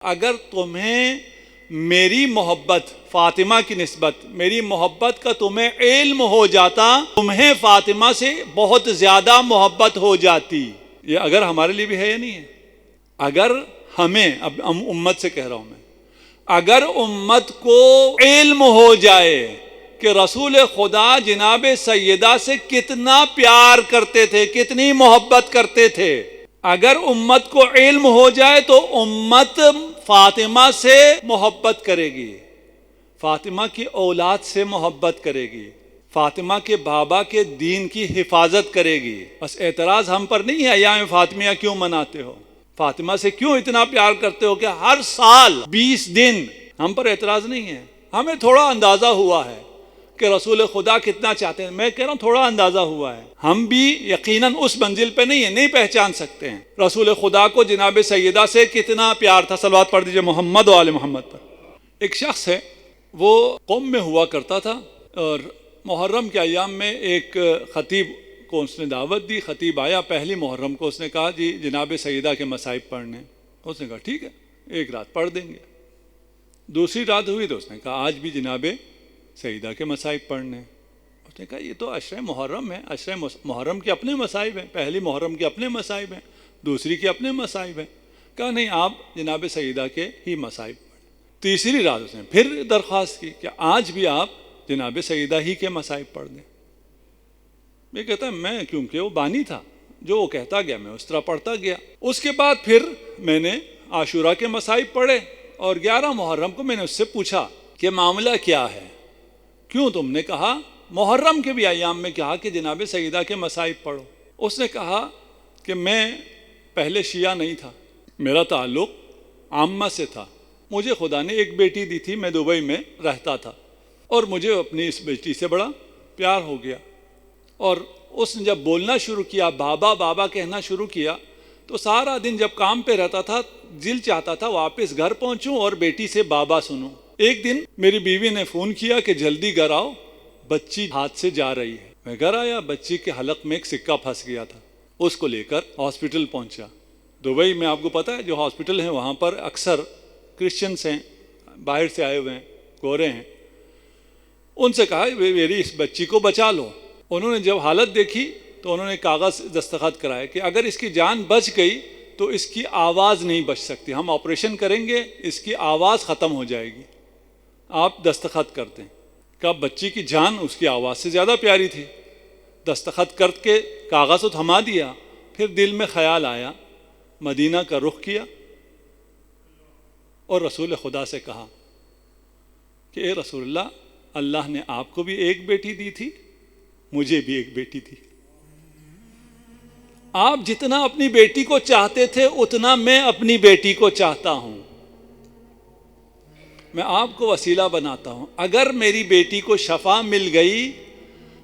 اگر تمہیں میری محبت فاطمہ کی نسبت میری محبت کا تمہیں علم ہو جاتا، تمہیں فاطمہ سے بہت زیادہ محبت ہو جاتی۔ یہ اگر ہمارے لیے بھی ہے یا نہیں ہے؟ اگر ہمیں، اب امت سے کہہ رہا ہوں میں، اگر امت کو علم ہو جائے کہ رسول خدا جناب سیدہ سے کتنا پیار کرتے تھے، کتنی محبت کرتے تھے، اگر امت کو علم ہو جائے تو امت فاطمہ سے محبت کرے گی، فاطمہ کی اولاد سے محبت کرے گی، فاطمہ کے بابا کے دین کی حفاظت کرے گی۔ بس اعتراض ہم پر نہیں ہے ایام فاطمیہ کیوں مناتے ہو، فاطمہ سے کیوں اتنا پیار کرتے ہو کہ ہر سال 20 دن، ہم پر اعتراض نہیں ہے۔ ہمیں تھوڑا اندازہ ہوا ہے کہ رسول خدا کتنا چاہتے ہیں، میں کہہ رہا ہوں تھوڑا اندازہ ہوا ہے، ہم بھی یقیناً اس منزل پہ نہیں ہیں، نہیں پہچان سکتے ہیں رسول خدا کو جناب سیدہ سے کتنا پیار تھا۔ صلوات پڑھ دیجئے محمد و آل محمد پر۔ ایک شخص ہے، وہ قوم میں ہوا کرتا تھا، اور محرم کے ایام میں ایک خطیب کو اس نے دعوت دی۔ خطیب آیا پہلی محرم کو، اس نے کہا جی جناب سیدہ کے مصائب پڑھنے۔ اس نے کہا ٹھیک ہے، ایک رات پڑھ دیں گے۔ دوسری رات ہوئی تو اس نے کہا آج بھی جناب سیدہ کے مصائب پڑھنے۔ اس نے کہا یہ تو عشرہ محرم ہے، عشرہ محرم کے اپنے مصائب ہیں، پہلی محرم کے اپنے مصائب ہیں، دوسری کے اپنے مصائب ہیں۔ کہا نہیں، آپ جناب سیدہ کے ہی مصائب پڑھیں۔ تیسری رات اس نے پھر درخواست کی کہ آج بھی آپ جناب سیدہ ہی کے مصائب پڑھ دیں۔ یہ کہتا ہے میں، کیونکہ وہ بانی تھا، جو وہ کہتا گیا میں اس طرح پڑھتا گیا۔ اس کے بعد پھر میں نے عاشورہ کے مصائب پڑھے، اور 11 محرم کو میں نے اس سے پوچھا کہ معاملہ کیا ہے، کیوں تم نے کہا محرم کے بھی ایام میں کہا کہ جناب سیدہ کے مصائب پڑھو؟ اس نے کہا کہ میں پہلے شیعہ نہیں تھا، میرا تعلق عامہ سے تھا، مجھے خدا نے ایک بیٹی دی تھی، میں دبئی میں رہتا تھا، اور مجھے اپنی اس بیٹی سے بڑا پیار ہو گیا، اور اس نے جب بولنا شروع کیا، بابا بابا کہنا شروع کیا، تو سارا دن جب کام پہ رہتا تھا دل چاہتا تھا واپس گھر پہنچوں اور بیٹی سے بابا سنوں۔ ایک دن میری بیوی نے فون کیا کہ جلدی گھر آؤ، بچی ہاتھ سے جا رہی ہے۔ میں گھر آیا، بچی کے حلق میں ایک سکہ پھنس گیا تھا، اس کو لے کر ہاسپٹل پہنچا۔ دبئی میں آپ کو پتہ ہے جو ہاسپٹل ہیں وہاں پر اکثر کرسچنس ہیں، باہر سے آئے ہوئے ہیں، گورے ہیں۔ ان سے کہا میری اس بچی کو بچا لو۔ انہوں نے جب حالت دیکھی تو انہوں نے کاغذ دستخط کرائے کہ اگر اس کی جان بچ گئی تو اس کی آواز نہیں بچ سکتی، ہم آپریشن کریں گے، اس کی آواز ختم ہو جائے گی، آپ دستخط کر دیں۔ کہ بچی کی جان اس کی آواز سے زیادہ پیاری تھی، دستخط کر کے کاغذ کو تھما دیا۔ پھر دل میں خیال آیا، مدینہ کا رخ کیا اور رسول خدا سے کہا کہ اے رسول اللہ، اللہ نے آپ کو بھی ایک بیٹی دی تھی، مجھے بھی ایک بیٹی تھی، آپ جتنا اپنی بیٹی کو چاہتے تھے اتنا میں اپنی بیٹی کو چاہتا ہوں، میں آپ کو وسیلہ بناتا ہوں، اگر میری بیٹی کو شفا مل گئی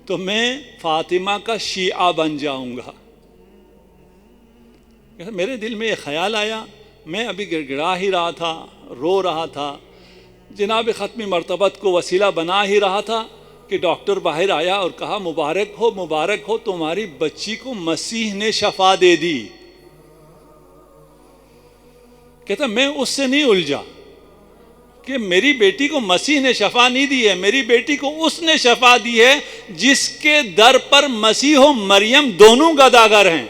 تو میں فاطمہ کا شیعہ بن جاؤں گا۔ میرے دل میں یہ خیال آیا، میں ابھی گڑگڑا ہی رہا تھا، رو رہا تھا، جناب ختمی مرتبت کو وسیلہ بنا ہی رہا تھا کہ ڈاکٹر باہر آیا اور کہا مبارک ہو مبارک ہو، تمہاری بچی کو مسیح نے شفا دے دی۔ کہتا میں اس سے نہیں الجھا کہ میری بیٹی کو مسیح نے شفا نہیں دی ہے، میری بیٹی کو اس نے شفا دی ہے جس کے در پر مسیح و مریم دونوں گداگر ہیں۔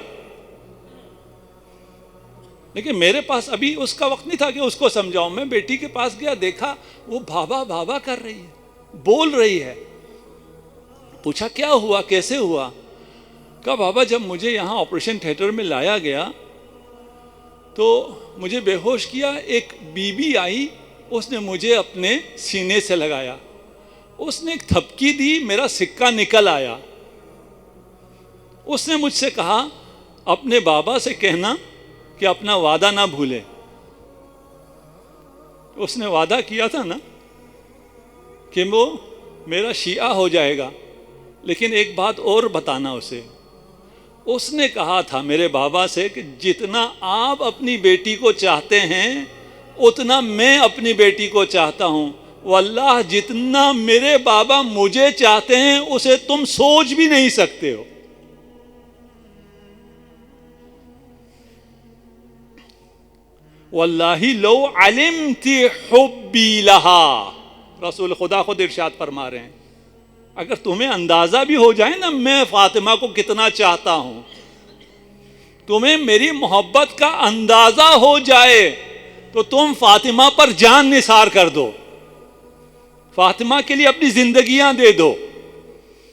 لیکن میرے پاس ابھی اس کا وقت نہیں تھا کہ اس کو سمجھاؤں۔ میں بیٹی کے پاس گیا، دیکھا وہ بابا بابا کر رہی ہے، بول رہی ہے۔ پوچھا کیا ہوا، کیسے ہوا؟ کہا بابا جب مجھے یہاں آپریشن تھیٹر میں لایا گیا تو مجھے بے ہوش کیا، ایک بی بی آئی، اس نے مجھے اپنے سینے سے لگایا، اس نے ایک تھپکی دی، میرا سکہ نکل آیا۔ اس نے مجھ سے کہا اپنے بابا سے کہنا کہ اپنا وعدہ نہ بھولے۔ اس نے وعدہ کیا تھا نا کہ وہ میرا شیعہ ہو جائے گا، لیکن ایک بات اور بتانا اسے، اس نے کہا تھا میرے بابا سے کہ جتنا آپ اپنی بیٹی کو چاہتے ہیں اتنا میں اپنی بیٹی کو چاہتا ہوں، واللہ جتنا میرے بابا مجھے چاہتے ہیں اسے تم سوچ بھی نہیں سکتے ہو۔ واللہ لو علمت حبی لہا، رسول خدا خود ارشاد فرما رہے ہیں اگر تمہیں اندازہ بھی ہو جائے نا میں فاطمہ کو کتنا چاہتا ہوں، تمہیں میری محبت کا اندازہ ہو جائے تو تم فاطمہ پر جان نثار کر دو، فاطمہ کے لیے اپنی زندگیاں دے دو،